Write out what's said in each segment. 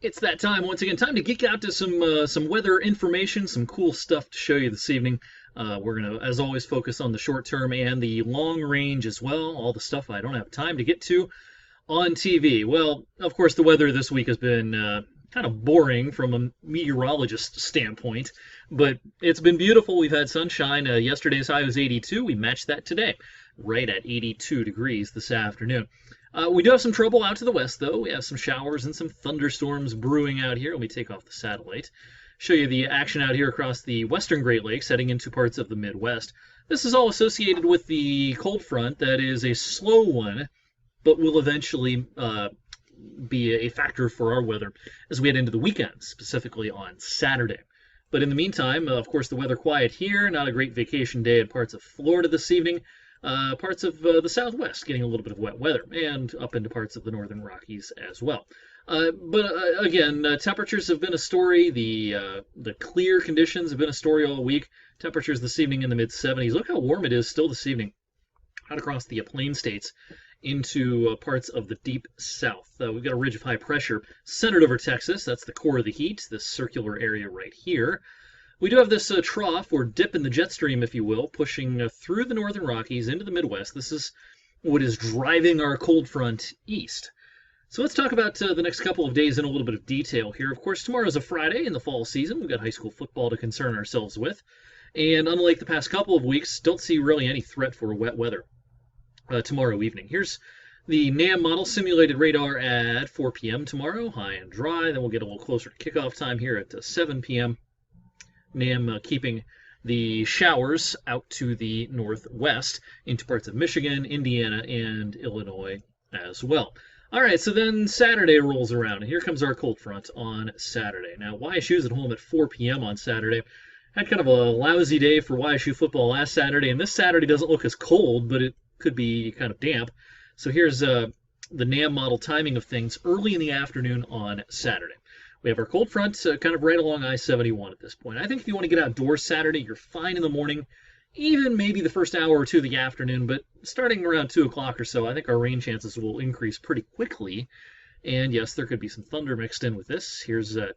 It's that time once again. Time to geek out to some weather information, some cool stuff to show you this evening. We're gonna, as always, focus on the short term and the long range as well. All the stuff I don't have time to get to on TV. Well, of course, the weather this week has been kind of boring from a meteorologist standpoint, but it's been beautiful. We've had sunshine. Yesterday's high was 82. We matched that today, right at 82 degrees this afternoon. We do have some trouble out to the west, though. We have some showers and some thunderstorms brewing out here. Let me take off the satellite. Show you the action out here across the western Great Lakes, heading into parts of the Midwest. This is all associated with the cold front that is a slow one, but will eventually be a factor for our weather as we head into the weekend, specifically on Saturday. But in the meantime, of course, the weather quiet here. Not a great vacation day in parts of Florida this evening. Parts of the Southwest getting a little bit of wet weather, and up into parts of the Northern Rockies as well. Again, temperatures have been a story. The clear conditions have been a story all week. Temperatures this evening in the mid-70s. Look how warm it is still this evening out across the Plain States into parts of the deep south. We've got a ridge of high pressure centered over Texas. That's the core of the heat, this circular area right here. We do have this trough or dip in the jet stream, if you will, pushing through the northern Rockies into the Midwest. This is what is driving our cold front east. So let's talk about the next couple of days in a little bit of detail here. Of course, tomorrow is a Friday in the fall season. We've got high school football to concern ourselves with. And unlike the past couple of weeks, don't see really any threat for wet weather tomorrow evening. Here's the NAM model simulated radar at 4 p.m. tomorrow, high and dry. Then we'll get a little closer to kickoff time here at 7 p.m. NAM keeping the showers out to the northwest into parts of Michigan, Indiana, and Illinois as well. All right, so then Saturday rolls around, and here comes our cold front on Saturday. Now, YSU's at home at 4 p.m. on Saturday. Had kind of a lousy day for YSU football last Saturday, and this Saturday doesn't look as cold, but it could be kind of damp. So here's the NAM model timing of things early in the afternoon on Saturday. We have our cold front kind of right along I-71 at this point. I think if you want to get outdoors Saturday, you're fine in the morning, even maybe the first hour or two of the afternoon, but starting around 2 o'clock or so, I think our rain chances will increase pretty quickly. And yes, there could be some thunder mixed in with this. Here's at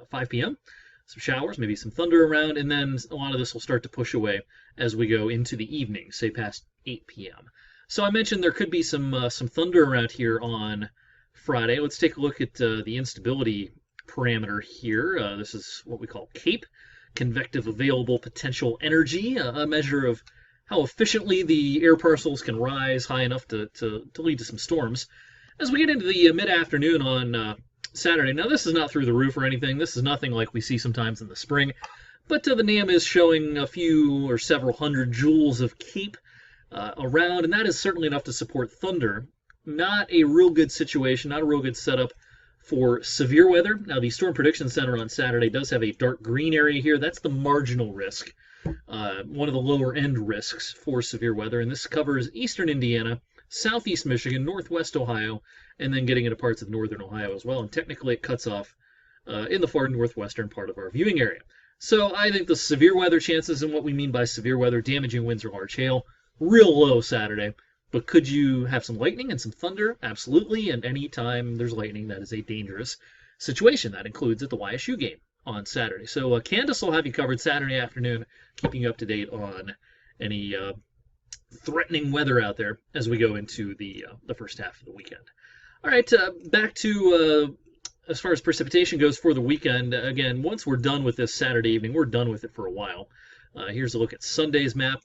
5 p.m. Some showers, maybe some thunder around, and then a lot of this will start to push away as we go into the evening, say past 8 p.m. So I mentioned there could be some thunder around here on Friday. Let's take a look at the instability parameter here. This is what we call CAPE, convective available potential energy, a measure of how efficiently the air parcels can rise high enough to lead to some storms. As we get into the mid-afternoon on Saturday, now this is not through the roof or anything. This is nothing like we see sometimes in the spring, but the NAM is showing a few or several hundred joules of CAPE around, and that is certainly enough to support thunder. Not a real good situation, not a real good setup for severe weather. Now, the Storm Prediction Center on Saturday does have a dark green area here. That's the marginal risk, one of the lower end risks for severe weather, and this covers eastern Indiana, southeast Michigan, northwest Ohio, and then getting into parts of northern Ohio as well. And technically, it cuts off in the far northwestern part of our viewing area. So I think the severe weather chances, and what we mean by severe weather, damaging winds or large hail, real low Saturday. But could you have some lightning and some thunder? Absolutely, and any time there's lightning, that is a dangerous situation. That includes at the YSU game on Saturday. So Candace will have you covered Saturday afternoon, keeping you up to date on any threatening weather out there as we go into the first half of the weekend. All right, back to as far as precipitation goes for the weekend. Again, once we're done with this Saturday evening, we're done with it for a while. Here's a look at Sunday's map.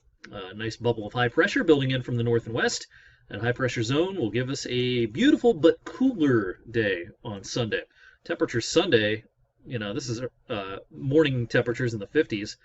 Nice bubble of high pressure building in from the north and west. That high pressure zone will give us a beautiful but cooler day on Sunday. Temperature Sunday, this is morning temperatures in the 50s.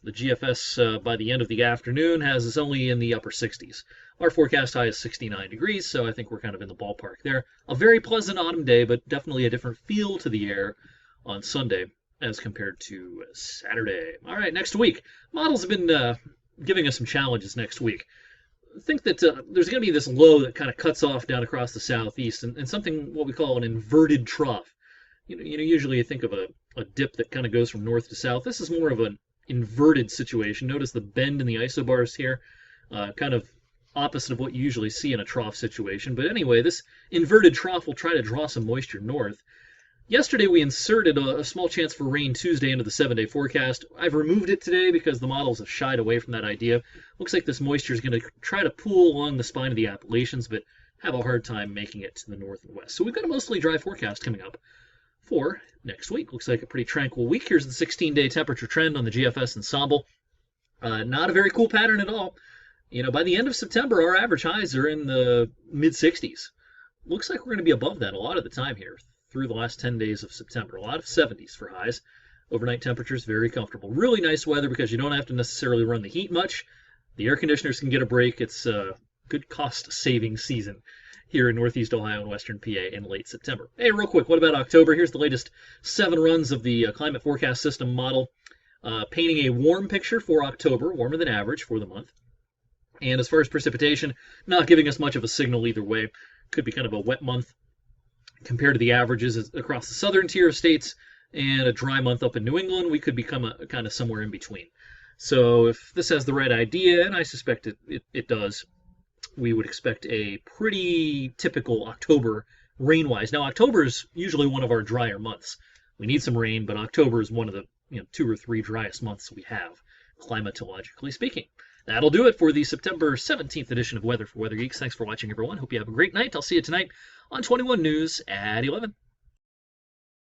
The GFS by the end of the afternoon has us only in the upper 60s. Our forecast high is 69 degrees, so I think we're kind of in the ballpark there. A very pleasant autumn day, but definitely a different feel to the air on Sunday as compared to Saturday. All right, next week. Models have been giving us some challenges next week. I think that there's going to be this low that kind of cuts off down across the southeast, and something what we call an inverted trough. Usually you think of a dip that kind of goes from north to south. This is more of an inverted situation. Notice the bend in the isobars here, kind of opposite of what you usually see in a trough situation. But anyway, this inverted trough will try to draw some moisture north. Yesterday we inserted a small chance for rain Tuesday into the 7-day forecast. I've removed it today because the models have shied away from that idea. Looks like this moisture is going to try to pool along the spine of the Appalachians, but have a hard time making it to the north and west. So we've got a mostly dry forecast coming up for next week. Looks like a pretty tranquil week. Here's the 16-day temperature trend on the GFS ensemble. Not a very cool pattern at all. By the end of September, our average highs are in the mid-60s. Looks like we're going to be above that a lot of the time here through the last 10 days of September. A lot of 70s for highs. Overnight temperatures very comfortable. Really nice weather because you don't have to necessarily run the heat much. The air conditioners can get a break. It's a good cost-saving season here in Northeast Ohio and Western PA in late September. Hey, real quick, what about October? Here's the latest 7 runs of the climate forecast system model, painting a warm picture for October, warmer than average for the month. And as far as precipitation, not giving us much of a signal either way. Could be kind of a wet month compared to the averages across the southern tier of states, and a dry month up in New England. We could become a kind of somewhere in between. So if this has the right idea, and I suspect it does, we would expect a pretty typical October rain-wise. Now, October is usually one of our drier months. We need some rain, but October is one of the 2 or 3 driest months we have, climatologically speaking. That'll do it for the September 17th edition of Weather for Weather Geeks. Thanks for watching, everyone. Hope you have a great night. I'll see you tonight on 21 News at 11.